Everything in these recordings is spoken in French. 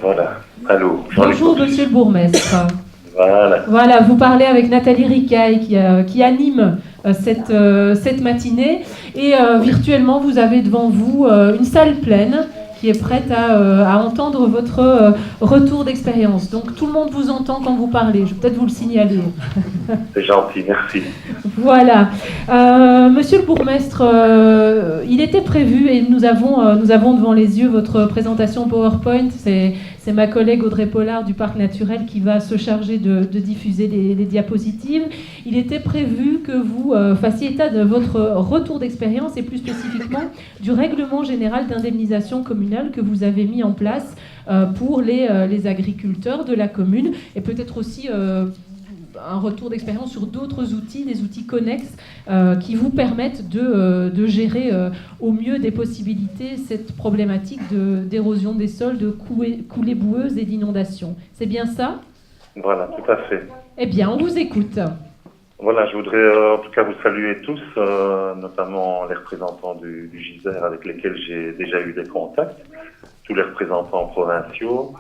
Voilà. Allô. Bonjour, monsieur le bourgmestre. Voilà. Voilà, vous parlez avec Nathalie Ricaille qui anime cette matinée. Et virtuellement, vous avez devant vous une salle pleine qui est prête à entendre votre retour d'expérience. Donc tout le monde vous entend quand vous parlez. Je vais peut-être vous le signaler. C'est gentil, merci. Voilà. Monsieur le bourgmestre, il était prévu, et nous avons devant les yeux votre présentation PowerPoint. C'est ma collègue Audrey Pollard du Parc Naturel qui va se charger de diffuser les diapositives. Il était prévu que vous fassiez état de votre retour d'expérience et plus spécifiquement du règlement général d'indemnisation communale que vous avez mis en place pour les agriculteurs de la commune, et peut-être aussi un retour d'expérience sur d'autres outils, des outils connexes qui vous permettent de gérer au mieux des possibilités cette problématique d'érosion des sols, de coulées boueuses et d'inondations. C'est bien ça? Voilà, tout à fait. Eh bien, on vous écoute. Voilà, je voudrais en tout cas vous saluer tous, notamment les représentants du GISER avec lesquels j'ai déjà eu des contacts, tous les représentants provinciaux.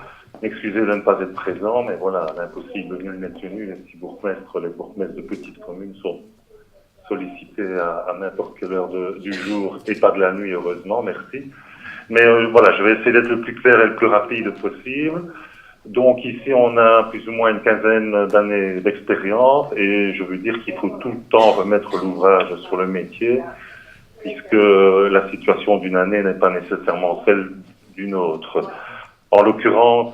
Excusez de ne pas être présent, mais voilà, l'impossible nul n'est tenu. Les petits bourgmestres, les bourgmestres de petites communes sont sollicités à n'importe quelle heure du jour et pas de la nuit, heureusement, merci. Mais voilà, je vais essayer d'être le plus clair et le plus rapide possible. Donc ici, on a plus ou moins une quinzaine d'années d'expérience et je veux dire qu'il faut tout le temps remettre l'ouvrage sur le métier puisque la situation d'une année n'est pas nécessairement celle d'une autre. En l'occurrence,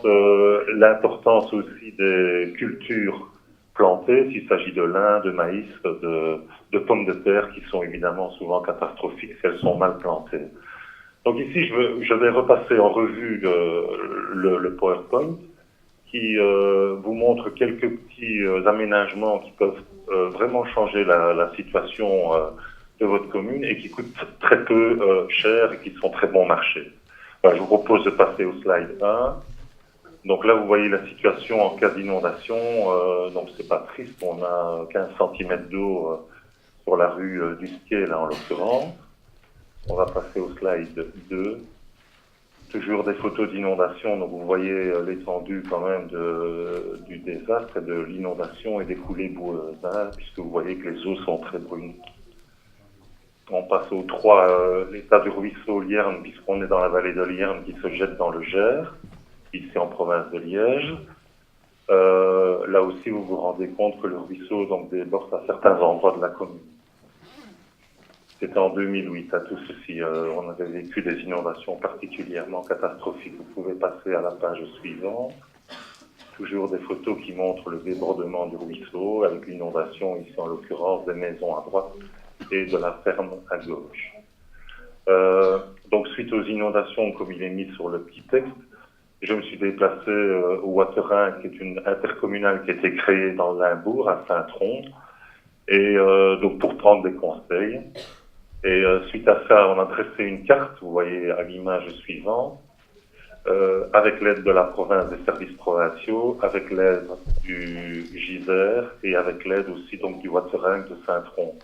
l'importance aussi des cultures plantées, s'il s'agit de lin, de maïs, de pommes de terre, qui sont évidemment souvent catastrophiques si elles sont mal plantées. Donc ici, je vais repasser en revue le PowerPoint qui vous montre quelques petits aménagements qui peuvent vraiment changer la situation de votre commune et qui coûtent très peu cher et qui sont très bon marché. Enfin, je vous propose de passer au slide 1. Donc là, vous voyez la situation en cas d'inondation. Donc c'est pas triste, on a 15 cm d'eau sur la rue du Skier, là en l'occurrence. On va passer au slide 2. Toujours des photos d'inondation, donc vous voyez l'étendue quand même du désastre et de l'inondation et des coulées boueuses, hein, puisque vous voyez que les eaux sont très brunes. On passe au 3, l'état du ruisseau Lierne, puisqu'on est dans la vallée de Lierne qui se jette dans le Gers, ici en province de Liège. Là aussi, vous vous rendez compte que le ruisseau donc, déborde à certains endroits de la commune. C'était en 2008, à tout ceci. On avait vécu des inondations particulièrement catastrophiques. Vous pouvez passer à la page suivante. Toujours des photos qui montrent le débordement du ruisseau, avec l'inondation, ici en l'occurrence, des maisons à droite et de la ferme à gauche. Donc suite aux inondations, comme il est mis sur le petit texte, je me suis déplacé au Waterin, qui est une intercommunale qui a été créée dans le Limbourg, à Saint-Tron, et donc pour prendre des conseils. Et suite à ça, on a dressé une carte, vous voyez à l'image suivante, avec l'aide de la province des services provinciaux, avec l'aide du GISER et avec l'aide aussi donc du Waterin de Saint-Tron.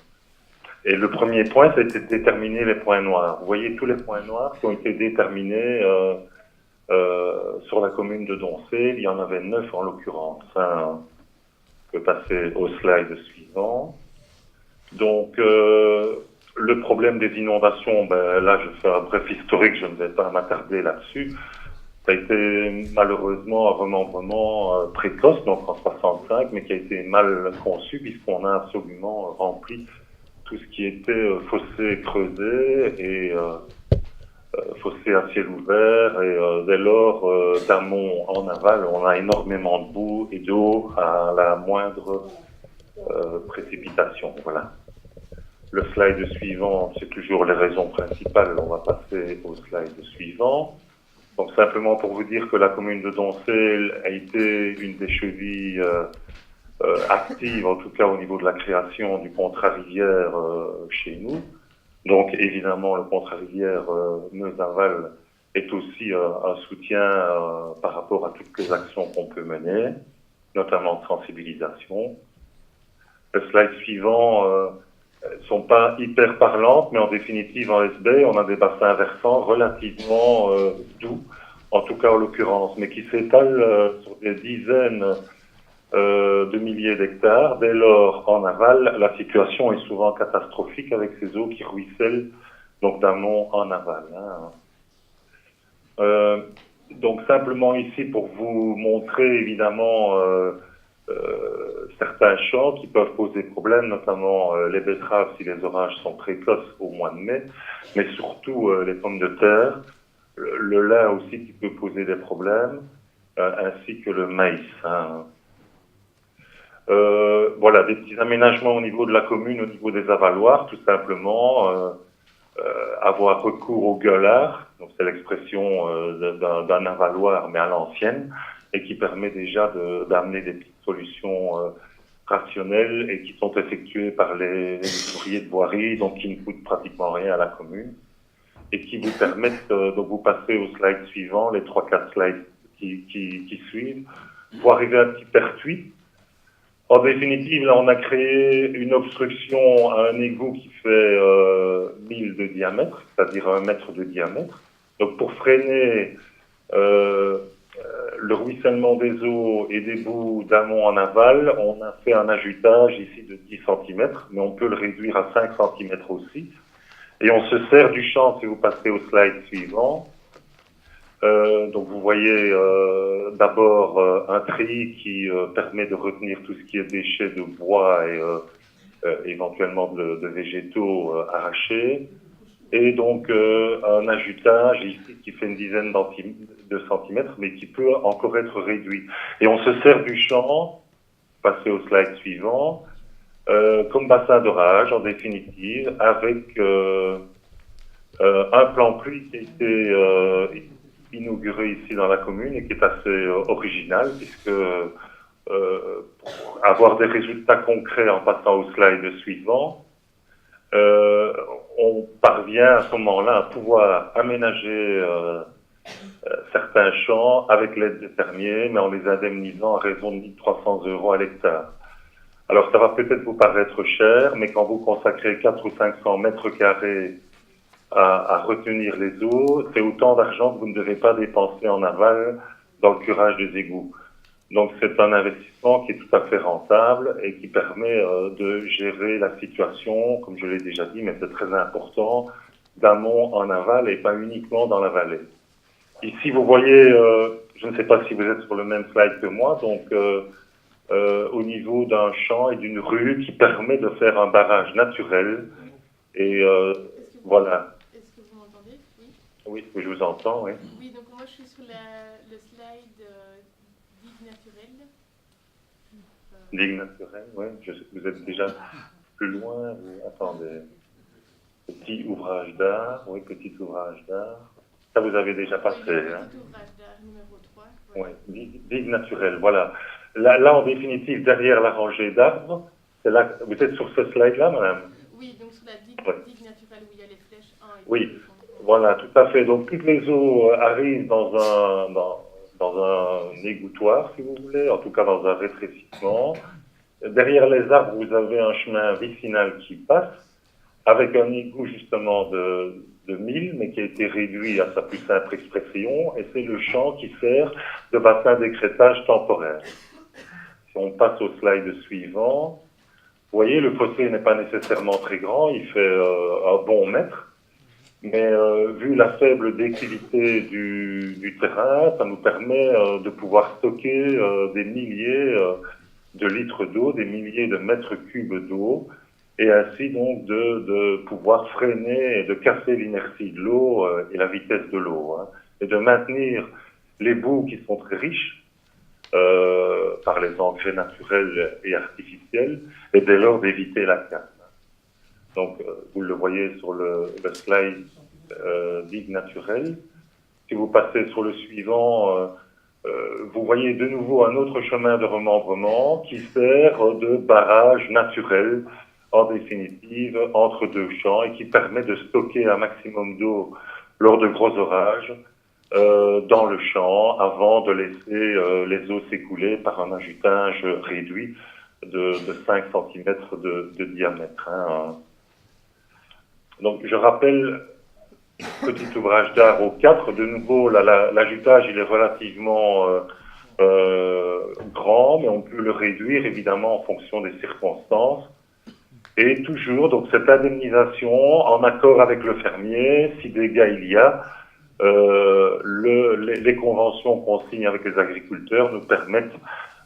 Et le premier point, c'était de déterminer les points noirs. Vous voyez tous les points noirs qui ont été déterminés sur la commune de Doncé. Il y en avait 9 en l'occurrence. Hein. Je peux passer au slide suivant. Donc, le problème des inondations, ben, là je fais un bref historique, je ne vais pas m'attarder là-dessus. Ça a été malheureusement un remembrement précoce, donc en 65, mais qui a été mal conçu puisqu'on a absolument rempli tout ce qui était fossé creusé et fossé à ciel ouvert. Et dès lors, d'amont en aval, on a énormément de boue et d'eau à la moindre précipitation. Voilà. Le slide suivant, c'est toujours les raisons principales. On va passer au slide suivant. Donc simplement pour vous dire que la commune de Doncé a été une des chevilles actives, en tout cas au niveau de la création du contrat rivière chez nous. Donc évidemment, le contrat rivière Meuse-Aval est aussi un soutien par rapport à toutes les actions qu'on peut mener, notamment de sensibilisation. Le slide suivant sont pas hyper parlantes, mais en définitive, en SB, on a des bassins versants relativement doux en tout cas en l'occurrence, mais qui s'étale sur des dizaines de milliers d'hectares. Dès lors, en aval, la situation est souvent catastrophique avec ces eaux qui ruissellent donc d'amont en aval. Donc simplement ici pour vous montrer évidemment certains champs qui peuvent poser problème, notamment les betteraves si les orages sont précoces au mois de mai, mais surtout les pommes de terre, le lin aussi qui peut poser des problèmes, ainsi que le maïs. Voilà, des petits aménagements au niveau de la commune, au niveau des avaloirs, tout simplement. Avoir recours au gueulard, donc c'est l'expression d'un avaloir mais à l'ancienne, et qui permet déjà d'amener des petites solutions rationnelles et qui sont effectuées par les ouvriers de voirie, donc qui ne coûtent pratiquement rien à la commune, et qui vous permettent, donc vous passez au slide suivant, les 3-4 slides qui suivent, pour arriver à un petit pertuis. En définitive, là, on a créé une obstruction à un égout qui fait 1000 de diamètre, c'est-à-dire 1 mètre de diamètre. Donc, pour freiner le ruissellement des eaux et des boues d'amont en aval, on a fait un ajutage ici de 10 cm, mais on peut le réduire à 5 cm aussi. Et on se sert du champ, si vous passez au slide suivant. Donc vous voyez d'abord un tri qui permet de retenir tout ce qui est déchets de bois et éventuellement de végétaux arrachés. Et donc un ajutage ici qui fait une dizaine de centimètres, mais qui peut encore être réduit. Et on se sert du champ, passez au slide suivant, comme bassin d'orage en définitive, avec un plan pluie qui a été inauguré ici dans la commune et qui est assez original, puisque pour avoir des résultats concrets en passant au slide suivant, on parvient à ce moment-là à pouvoir aménager certains champs avec l'aide des fermiers, mais en les indemnisant à raison de 1 300 € à l'hectare. Alors ça va peut-être vous paraître cher, mais quand vous consacrez 400 ou 500 mètres carrés à retenir les eaux, c'est autant d'argent que vous ne devez pas dépenser en aval dans le curage des égouts. Donc c'est un investissement qui est tout à fait rentable et qui permet de gérer la situation, comme je l'ai déjà dit, mais c'est très important, d'amont en aval et pas uniquement dans la vallée. Ici vous voyez, je ne sais pas si vous êtes sur le même slide que moi, donc au niveau d'un champ et d'une rue qui permet de faire un barrage naturel et voilà. Oui, je vous entends, oui. Oui, donc moi je suis sur le slide digue naturelle. Digue naturelle, oui. Vous êtes déjà plus loin. Attendez. Petit ouvrage d'art, oui, petit ouvrage d'art. Ça, vous avez déjà passé. Oui, hein. Petit ouvrage d'art numéro 3. Oui, digue naturelle, voilà. Là, en définitive, derrière la rangée d'arbres, c'est là. Vous êtes sur ce slide-là, madame? Oui, donc sur la digue naturelle où il y a les flèches 1 et 2. Oui. Voilà, tout à fait. Donc toutes les eaux arrivent dans un égouttoir, si vous voulez, en tout cas dans un rétrécissement. Derrière les arbres, vous avez un chemin vicinal qui passe, avec un égout justement de 1000, mais qui a été réduit à sa plus simple expression, et c'est le champ qui sert de bassin d'écrêtage temporaire. Si on passe au slide suivant, vous voyez, le fossé n'est pas nécessairement très grand, il fait un bon mètre. Mais vu la faible déclivité du terrain, ça nous permet de pouvoir stocker des milliers de litres d'eau, des milliers de mètres cubes d'eau, et ainsi donc de pouvoir freiner et de casser l'inertie de l'eau et la vitesse de l'eau, hein, et de maintenir les boues qui sont très riches par les engrais naturels et artificiels, et dès lors d'éviter la casse. Donc, vous le voyez sur le slide digue naturelle. Si vous passez sur le suivant, vous voyez de nouveau un autre chemin de remembrement qui sert de barrage naturel, en définitive, entre deux champs et qui permet de stocker un maximum d'eau lors de gros orages dans le champ avant de laisser les eaux s'écouler par un ajutage réduit de 5 cm de diamètre. Hein. Donc, je rappelle petit ouvrage d'art au 4. De nouveau, l'ajutage, il est relativement grand, mais on peut le réduire évidemment en fonction des circonstances. Et toujours, donc cette indemnisation, en accord avec le fermier, si dégâts il y a, les conventions qu'on signe avec les agriculteurs nous permettent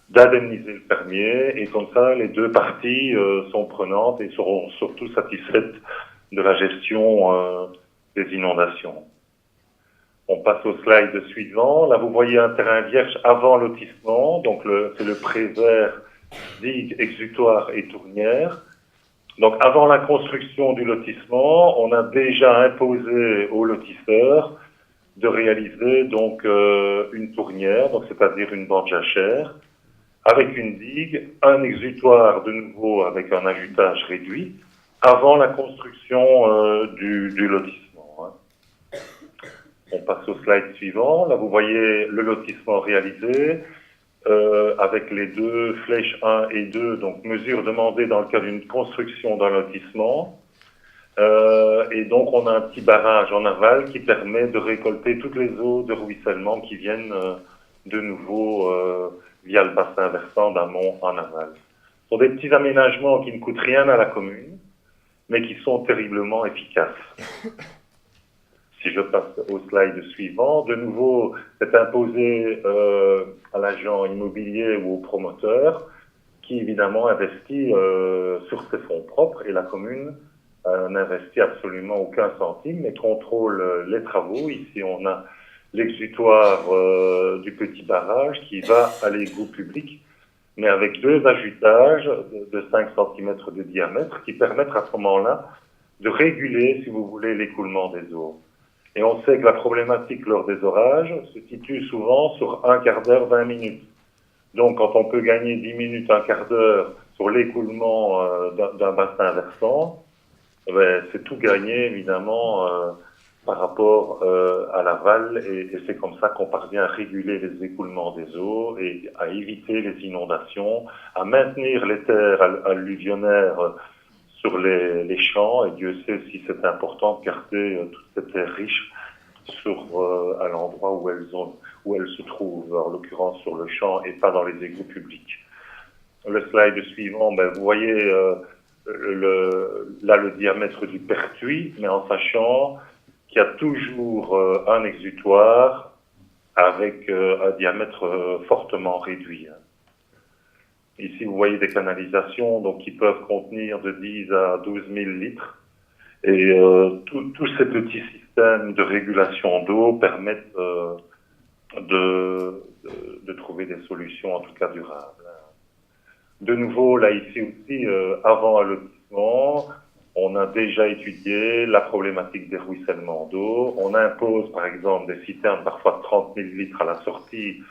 d'indemniser le fermier, et comme ça, les deux parties sont prenantes et seront surtout satisfaites de la gestion des inondations. On passe au slide suivant. Là, vous voyez un terrain vierge avant lotissement, donc c'est le prévert, digue, exutoire et tournière. Donc, avant la construction du lotissement, on a déjà imposé aux lotisseurs de réaliser donc une tournière, donc c'est-à-dire une bande jachère, avec une digue, un exutoire de nouveau avec un ajutage réduit, avant la construction du lotissement. Hein. On passe au slide suivant. Là, vous voyez le lotissement réalisé. Avec les deux flèches 1 et 2, donc mesures demandées dans le cas d'une construction d'un lotissement. Et donc on a un petit barrage en aval qui permet de récolter toutes les eaux de ruissellement qui viennent de nouveau via le bassin versant d'un mont en aval. Ce sont des petits aménagements qui ne coûtent rien à la commune, mais qui sont terriblement efficaces. Si je passe au slide suivant, de nouveau, c'est imposé à l'agent immobilier ou au promoteur qui, évidemment, investit sur ses fonds propres et la commune n'investit absolument aucun centime, mais contrôle les travaux. Ici, on a l'exutoire du petit barrage qui va à l'égout public, mais avec deux ajutages de 5 cm de diamètre qui permettent à ce moment-là de réguler, si vous voulez, l'écoulement des eaux. Et on sait que la problématique lors des orages se situe souvent sur un quart d'heure, 20 minutes. Donc, quand on peut gagner 10 minutes, un quart d'heure sur l'écoulement d'un bassin versant, ben, c'est tout gagné, évidemment, par rapport à l'aval. Et c'est comme ça qu'on parvient à réguler les écoulements des eaux et à éviter les inondations, à maintenir les terres alluvionnaires sur les champs, et Dieu sait si c'est important de garder toutes ces terres riches à l'endroit où elles se trouvent, en l'occurrence sur le champ et pas dans les égouts publics. Le slide suivant, ben, vous voyez là le diamètre du pertuis, mais en sachant qu'il y a toujours un exutoire avec un diamètre fortement réduit. Ici, vous voyez des canalisations donc, qui peuvent contenir de 10 à 12 000 litres. Et tous ces petits systèmes de régulation d'eau permettent de trouver des solutions, en tout cas durables. De nouveau, là, ici aussi, avant un lotissement, on a déjà étudié la problématique des ruissellements d'eau. On impose, par exemple, des citernes parfois de 30 000 litres à la sortie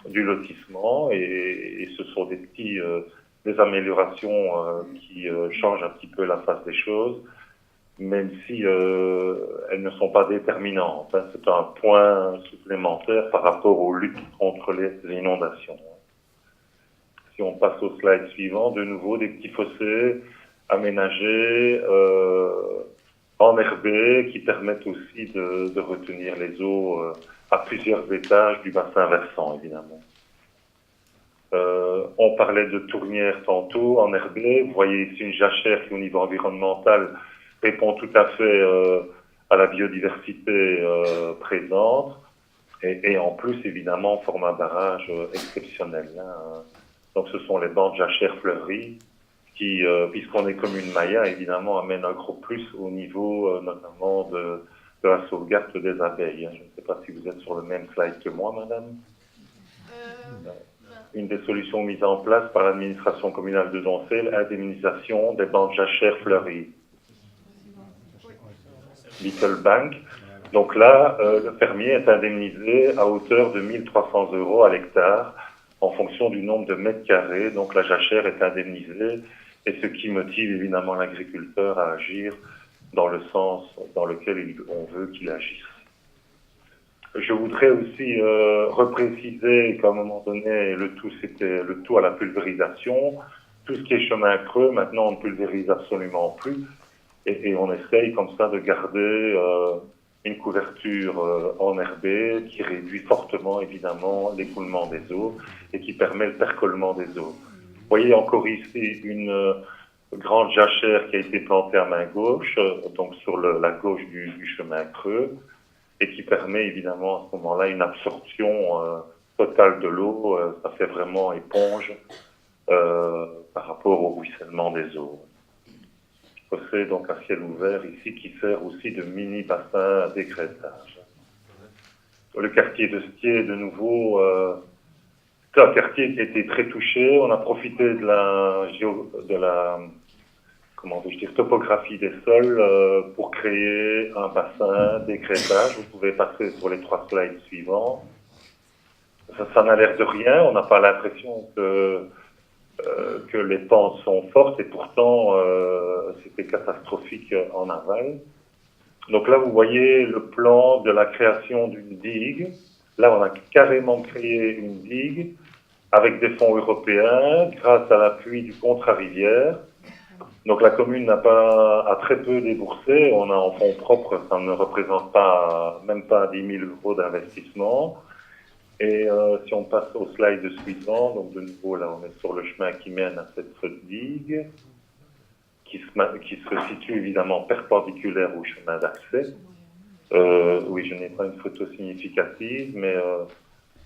du lotissement, et ce sont des améliorations qui changent un petit peu la face des choses, même si elles ne sont pas déterminantes. Hein. C'est un point supplémentaire par rapport aux luttes contre les inondations. Si on passe au slide suivant, de nouveau des petits fossés aménagés, enherbés, qui permettent aussi de retenir les eaux à plusieurs étages du bassin versant, évidemment. On parlait de tournière tantôt, enherbée. Vous voyez ici une jachère qui, au niveau environnemental, répond tout à fait à la biodiversité présente. Et en plus, évidemment, forme un barrage exceptionnel. Hein. Donc, ce sont les bandes jachères fleuries qui, puisqu'on est commune Maya, évidemment, amènent un gros plus au niveau, notamment, de la sauvegarde des abeilles. Je ne sais pas si vous êtes sur le même slide que moi, madame. Une des solutions mises en place par l'administration communale de Doncel, l'indemnisation des bandes jachères fleuries. Little Bank. Donc là, le fermier est indemnisé à hauteur de 1 300 € à l'hectare en fonction du nombre de mètres carrés. Donc la jachère est indemnisée, et ce qui motive évidemment l'agriculteur à agir dans le sens dans lequel on veut qu'il agisse. Je voudrais aussi repréciser qu'à un moment donné, le tout c'était le tout à la pulvérisation. Tout ce qui est chemin creux, maintenant on ne pulvérise absolument plus. Et on essaye comme ça de garder une couverture enherbée qui réduit fortement, évidemment, l'écoulement des eaux et qui permet le percolement des eaux. Vous voyez encore ici une grande jachère qui a été plantée à main gauche, donc sur la gauche du chemin creux, et qui permet évidemment à ce moment-là une absorption totale de l'eau. Ça fait vraiment éponge par rapport au ruissellement des eaux. Je possède donc un ciel ouvert ici qui sert aussi de mini bassin à d'écrêtage. Le quartier de Stier, de nouveau, c'est un quartier qui a été très touché. On a profité de la comment vais-je dire, topographie des sols pour créer un bassin d'écrêtage. Vous pouvez passer sur les 3 slides suivants. Ça n'a l'air de rien. On n'a pas l'impression que les pentes sont fortes et pourtant c'était catastrophique en aval. Donc là, vous voyez le plan de la création d'une digue. Là, on a carrément créé une digue avec des fonds européens grâce à l'appui du Contra-Rivière. Donc la commune a très peu déboursé. On a en fonds propres, ça ne représente pas, même pas 10 000 euros d'investissement. Et si on passe au slide suivant, donc de nouveau là on est sur le chemin qui mène à cette digue, qui se situe évidemment perpendiculaire au chemin d'accès. Oui, je n'ai pas une photo significative, mais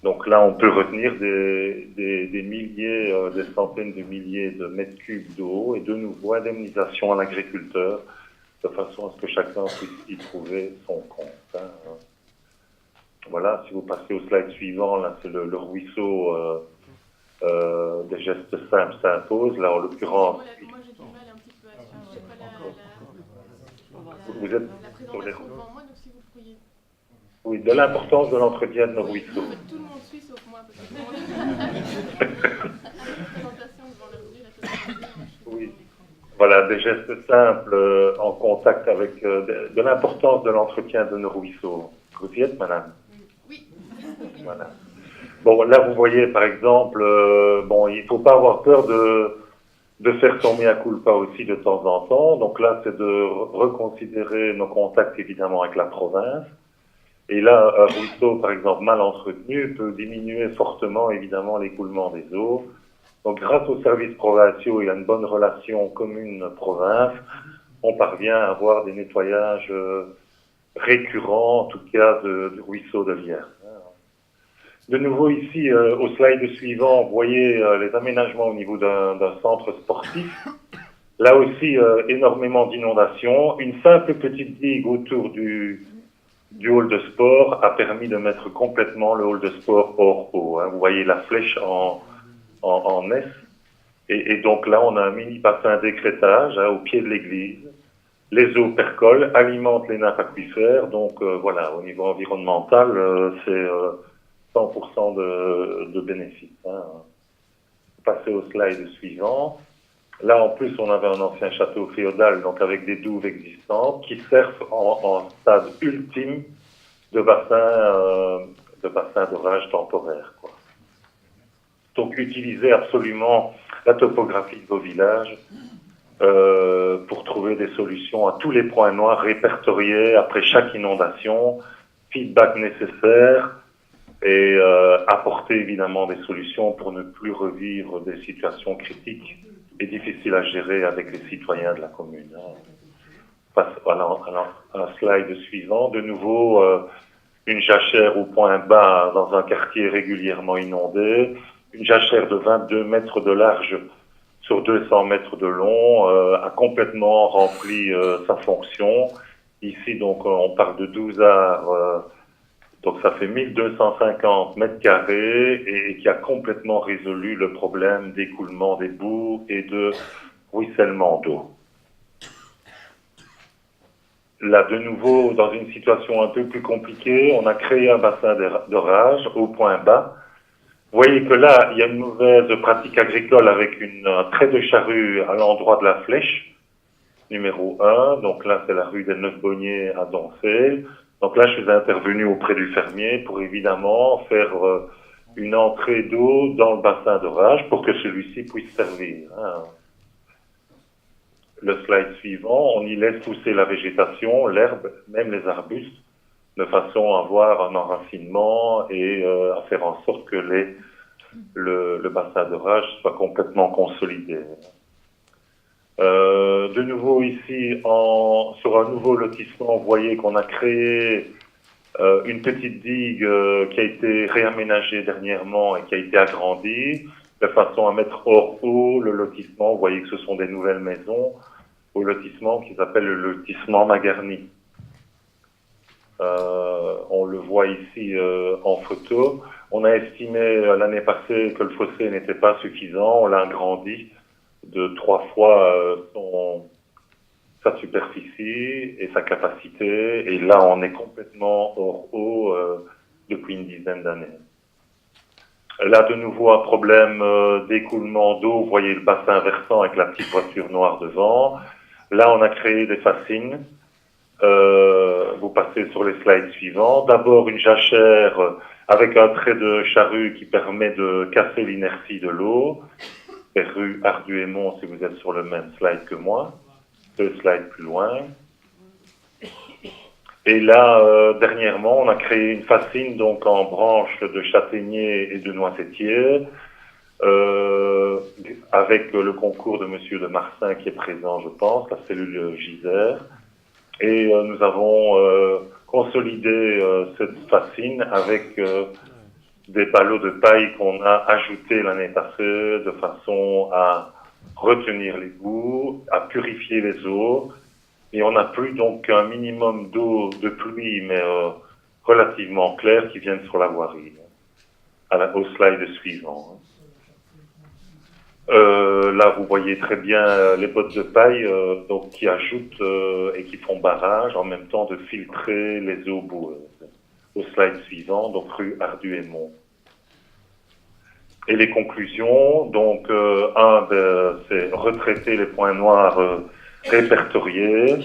donc là on peut retenir des milliers, des centaines de milliers de mètres cubes d'eau et de nouveau indemnisation à l'agriculteur, de façon à ce que chacun puisse y trouver son compte. Hein. Voilà, si vous passez au slide suivant, là c'est le ruisseau des gestes simples s'impose. Là en l'occurrence, Moi j'ai du mal un petit peu à suivre. J'ai pas vous êtes la présentation devant moi, donc si vous pourriez. oui, de l'importance de l'entretien de nos ruisseaux. En fait, tout le monde suit sauf moi, parce que tout le monde a une présentation devant leur vue, la totalité. Oui. Voilà, des gestes simples en contact avec de l'importance de l'entretien de nos ruisseaux. Vous y êtes, madame? Oui. Voilà. Bon, là, vous voyez, par exemple, bon, il ne faut pas avoir peur de faire son mea culpa aussi de temps en temps. Donc là, c'est de reconsidérer nos contacts, évidemment, avec la province. Et là, un ruisseau, par exemple, mal entretenu, peut diminuer fortement, évidemment, l'écoulement des eaux. Donc, grâce aux services provinciaux et à une bonne relation commune-province, on parvient à avoir des nettoyages récurrents, en tout cas, du ruisseau de Vierre. De nouveau ici, au slide suivant, vous voyez les aménagements au niveau d'un centre sportif. Là aussi, énormément d'inondations. Une simple petite digue autour du hall de sport a permis de mettre complètement le hall de sport hors eau. Hein. Vous voyez la flèche en S. Et donc là, on a un mini bassin d'écrêtage au pied de l'église. Les eaux percolent, alimentent les nappes aquifères. Donc voilà, au niveau environnemental, c'est 100% de bénéfices. Hein. Passer au slide suivant. Là, en plus, on avait un ancien château féodal, donc avec des douves existantes, qui servent en stade ultime de bassin d'orage temporaire, quoi. Donc, utilisez absolument la topographie de vos villages pour trouver des solutions à tous les points noirs répertoriés après chaque inondation, feedback nécessaire, et apporter évidemment des solutions pour ne plus revivre des situations critiques et difficiles à gérer avec les citoyens de la commune. Passe à un slide suivant. De nouveau, une jachère au point bas dans un quartier régulièrement inondé, une jachère de 22 mètres de large sur 200 mètres de long a complètement rempli sa fonction. Ici, donc, on parle de 12 arts. Donc ça fait 1250 mètres carrés et qui a complètement résolu le problème d'écoulement des boues et de ruissellement d'eau. Là, de nouveau, dans une situation un peu plus compliquée, on a créé un bassin d'orage au point bas. Vous voyez que là, il y a une mauvaise pratique agricole avec un trait de charrue à l'endroit de la flèche, numéro 1. Donc là, c'est la rue des Neuf-Bonniers à Doncé. Donc là, je suis intervenu auprès du fermier pour évidemment faire une entrée d'eau dans le bassin d'orage pour que celui-ci puisse servir. Hein. Le slide suivant, on y laisse pousser la végétation, l'herbe, même les arbustes. de façon à avoir un enracinement et à faire en sorte que le bassin d'orage soit complètement consolidé. De nouveau ici, sur un nouveau lotissement, vous voyez qu'on a créé une petite digue qui a été réaménagée dernièrement et qui a été agrandie, de façon à mettre hors eau le lotissement. Vous voyez que ce sont des nouvelles maisons au lotissement qui s'appelle le lotissement Magarny. On le voit ici en photo. On a estimé l'année passée que le fossé n'était pas suffisant. On l'a agrandi de 3 fois sa superficie et sa capacité. Et là, on est complètement hors eau depuis une dizaine d'années. Là, de nouveau, un problème d'écoulement d'eau. Vous voyez le bassin versant avec la petite voiture noire devant. Là, on a créé des fascines. Vous passez sur les slides suivants. D'abord, une jachère avec un trait de charrue qui permet de casser l'inertie de l'eau. C'est rue Arduémont, si vous êtes sur le même slide que moi. 2 slides plus loin. Et là, dernièrement, on a créé une fascine donc en branches de châtaignier et de noisetier, avec le concours de Monsieur de Marsin qui est présent, je pense, la cellule Gisère. Et nous avons consolidé cette fascine avec des ballots de paille qu'on a ajoutés l'année passée de façon à retenir les boues, à purifier les eaux. Et on n'a plus donc un minimum d'eau de pluie, mais relativement claire, qui viennent sur la voirie. Au slide suivant. Là, vous voyez très bien les bottes de paille donc, qui ajoutent et qui font barrage, en même temps de filtrer les eaux boueuses. Au slide suivant, donc rue Arduémont. Et les conclusions, donc c'est retraiter les points noirs répertoriés.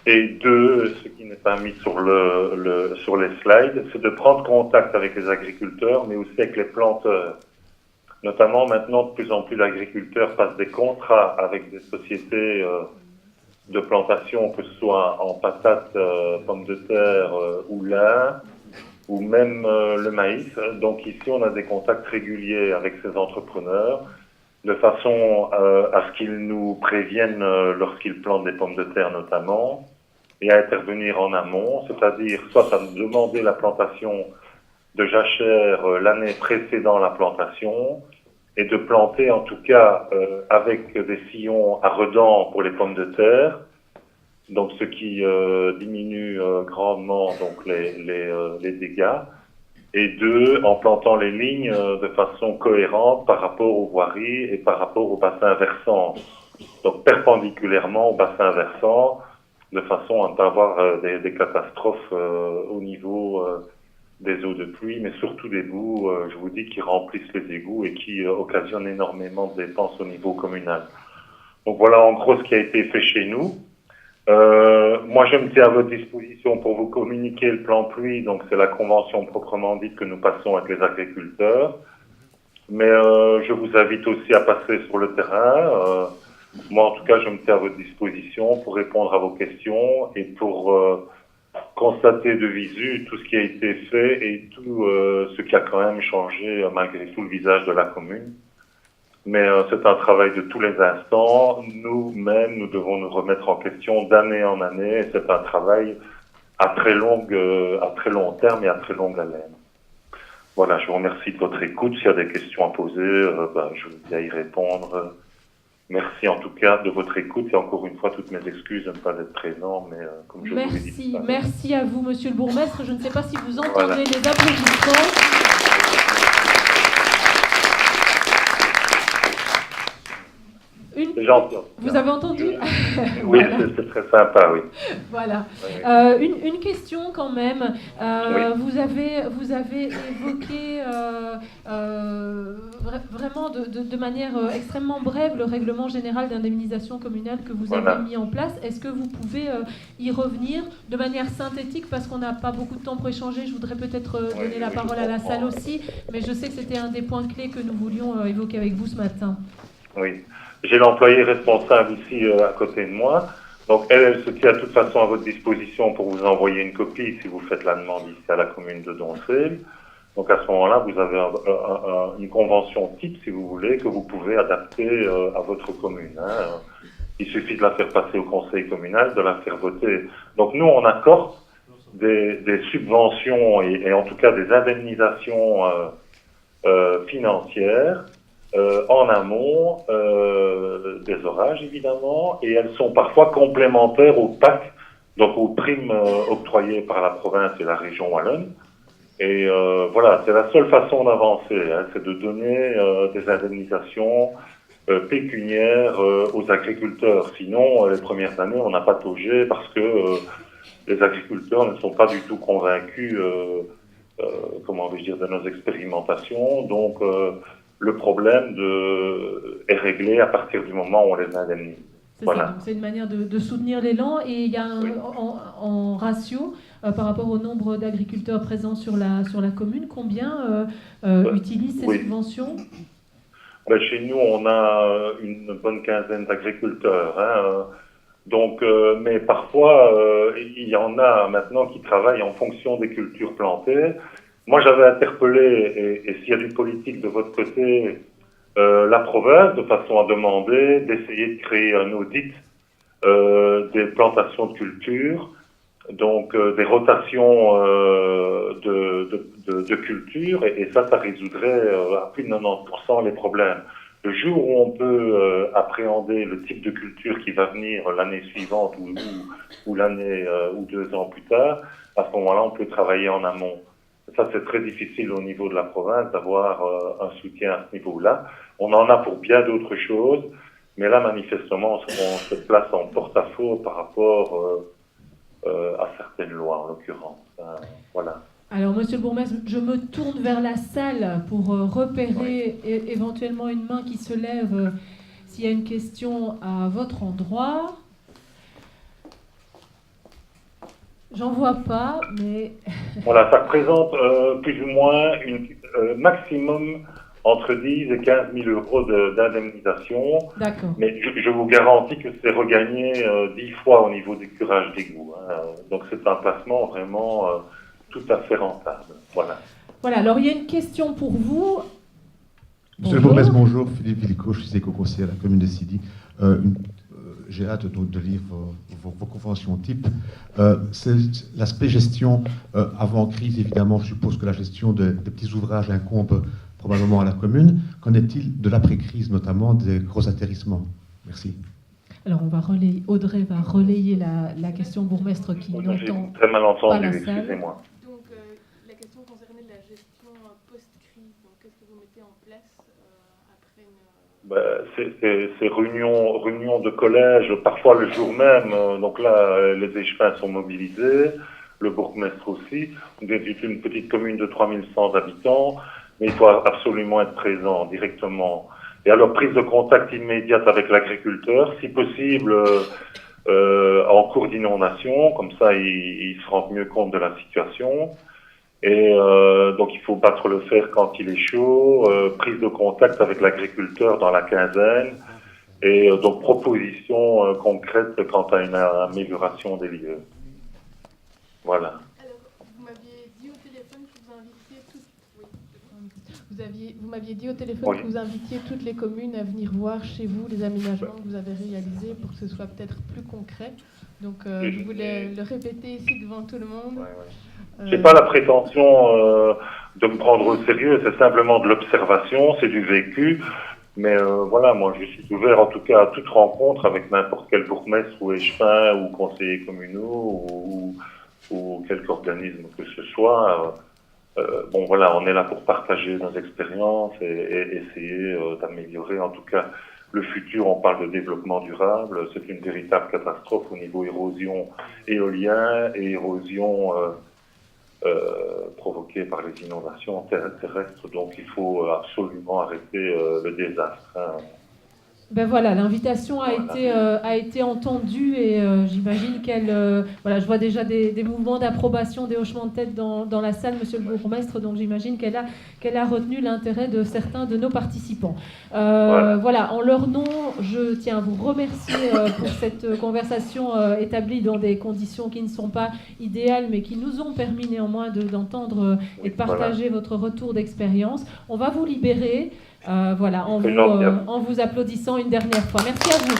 Et 2, ce qui n'est pas mis sur les slides, c'est de prendre contact avec les agriculteurs, mais aussi avec les planteurs. Notamment maintenant, de plus en plus d'agriculteurs passent des contrats avec des sociétés de plantation, que ce soit en patates, pommes de terre ou lin, ou même le maïs. Donc ici, on a des contacts réguliers avec ces entrepreneurs, de façon à ce qu'ils nous préviennent lorsqu'ils plantent des pommes de terre notamment, et à intervenir en amont, c'est-à-dire soit à demander la plantation de jachère l'année précédant la plantation, et de planter en tout cas avec des sillons à redans pour les pommes de terre, donc ce qui diminue grandement donc les dégâts, et 2, en plantant les lignes de façon cohérente par rapport aux voiries et par rapport au bassin versant, donc perpendiculairement au bassin versant, de façon à ne pas avoir des catastrophes au niveau des eaux de pluie, mais surtout des boues, je vous dis, qui remplissent les égouts et qui occasionnent énormément de dépenses au niveau communal. Donc voilà en gros ce qui a été fait chez nous. Moi je me tiens à votre disposition pour vous communiquer le plan pluie, donc c'est la convention proprement dite que nous passons avec les agriculteurs. Mais je vous invite aussi à passer sur le terrain. Moi en tout cas je me tiens à votre disposition pour répondre à vos questions et pour constater de visu tout ce qui a été fait et tout ce qui a quand même changé malgré tout le visage de la commune. Mais c'est un travail de tous les instants. Nous-mêmes, nous devons nous remettre en question d'année en année. Et c'est un travail à très long terme et à très longue haleine. Voilà, je vous remercie de votre écoute. S'il y a des questions à poser, je vous dis à y répondre. Merci en tout cas de votre écoute et encore une fois toutes mes excuses de ne pas être présent, mais comme je vous l'ai dit. Merci à vous, Monsieur le Bourgmestre. Je ne sais pas si vous entendez les applaudissements. Vous avez entendu? Oui, c'est très sympa, oui. Voilà. Une question quand même. Vous avez évoqué vraiment de manière extrêmement brève le règlement général d'indemnisation communale que vous avez mis en place. Est-ce que vous pouvez y revenir de manière synthétique, parce qu'on n'a pas beaucoup de temps pour échanger. Je voudrais peut-être donner la parole à la salle aussi, mais je sais que c'était un des points clés que nous voulions évoquer avec vous ce matin. Oui. J'ai l'employé responsable ici à côté de moi. Donc, elle se tient de toute façon à votre disposition pour vous envoyer une copie si vous faites la demande ici à la commune de Doncel. Donc, à ce moment-là, vous avez une convention type, si vous voulez, que vous pouvez adapter à votre commune. Hein. Il suffit de la faire passer au conseil communal, de la faire voter. Donc, nous, on accorde des subventions et en tout cas des indemnisations financières en amont des orages, évidemment, et elles sont parfois complémentaires au PAC, donc aux primes octroyées par la province et la région wallonne. Et voilà, c'est la seule façon d'avancer, hein, c'est de donner des indemnisations pécuniaires aux agriculteurs. Sinon, les premières années, on n'a pas taugé parce que les agriculteurs ne sont pas du tout convaincus, comment vais-je dire, de nos expérimentations. Donc, le problème est réglé à partir du moment où on les indemnise. Voilà. C'est une manière de soutenir l'élan, et il y a en ratio par rapport au nombre d'agriculteurs présents sur la commune, combien utilisent ces subventions? Chez nous, on a une bonne quinzaine d'agriculteurs. Hein, donc, mais parfois, il y en a maintenant qui travaillent en fonction des cultures plantées. Moi, j'avais interpellé, et s'il y a du politique de votre côté, la province, de façon à demander d'essayer de créer un audit des plantations de culture, donc des rotations de culture, et ça résoudrait à plus de 90% les problèmes. Le jour où on peut appréhender le type de culture qui va venir l'année suivante ou l'année ou 2 ans plus tard, à ce moment-là, on peut travailler en amont. Ça, c'est très difficile au niveau de la province d'avoir un soutien à ce niveau-là. On en a pour bien d'autres choses, mais là, manifestement, on se place en porte-à-faux par rapport à certaines lois, en l'occurrence. Voilà. Alors, monsieur le bourgmestre, je me tourne vers la salle pour repérer éventuellement une main qui se lève s'il y a une question à votre endroit. J'en vois pas, mais... Voilà, ça représente plus ou moins maximum entre 10 et 15 000 euros d'indemnisation. D'accord. Mais je vous garantis que c'est regagné 10 fois au niveau du curage d'égout. Hein. Donc c'est un placement vraiment tout à fait rentable. Voilà. Voilà, alors il y a une question pour vous. Monsieur le bourgmestre, bonjour. Philippe Villico, je suis éco-conseiller à la commune de Sidy. J'ai hâte de lire vos conventions type. C'est l'aspect gestion avant crise, évidemment. Je suppose que la gestion des petits ouvrages incombe probablement à la commune. Qu'en est-il de l'après-crise, notamment des gros atterrissements? Merci. Alors Audrey va relayer la question bourgmestre qui n'entend très mal entendu, pas la salle. Excusez-moi. Donc la question concernait la gestion post-crise. Donc qu'est-ce que vous mettez en place après une... Ces réunions de collège, parfois le jour même. Donc là, les échevins sont mobilisés, le bourgmestre aussi. On est une petite commune de 3100 habitants, mais il faut absolument être présent directement. Et alors, prise de contact immédiate avec l'agriculteur, si possible en cours d'inondation, comme ça il se rend mieux compte de la situation. Et donc il faut battre le fer quand il est chaud, prise de contact avec l'agriculteur dans la quinzaine, et donc proposition concrète quant à une amélioration des lieux. Voilà. Alors, vous m'aviez dit au téléphone que vous invitiez vous m'aviez dit au téléphone que vous invitiez toutes les communes à venir voir chez vous les aménagements que vous avez réalisés pour que ce soit peut-être plus concret. Donc je voulais le répéter ici devant tout le monde. J'ai pas la prétention de me prendre au sérieux, c'est simplement de l'observation, c'est du vécu. Mais voilà, moi je suis ouvert en tout cas à toute rencontre avec n'importe quel bourgmestre ou échevin ou conseiller communaux ou quelque organisme que ce soit. Bon voilà, on est là pour partager nos expériences et essayer d'améliorer en tout cas le futur. On parle de développement durable, c'est une véritable catastrophe au niveau érosion éolien et érosion provoquée par les inondations terrestres. Donc il faut absolument arrêter le désastre. Hein. Ben voilà, l'invitation a été entendue et j'imagine qu'elle... voilà, je vois déjà des mouvements d'approbation, des hochements de tête dans la salle, monsieur le bourgmestre, donc j'imagine qu'elle a retenu l'intérêt de certains de nos participants. Voilà, en leur nom, je tiens à vous remercier pour cette conversation établie dans des conditions qui ne sont pas idéales, mais qui nous ont permis néanmoins d'entendre et de partager votre retour d'expérience. On va vous libérer. Voilà, en vous applaudissant une dernière fois. Merci à vous.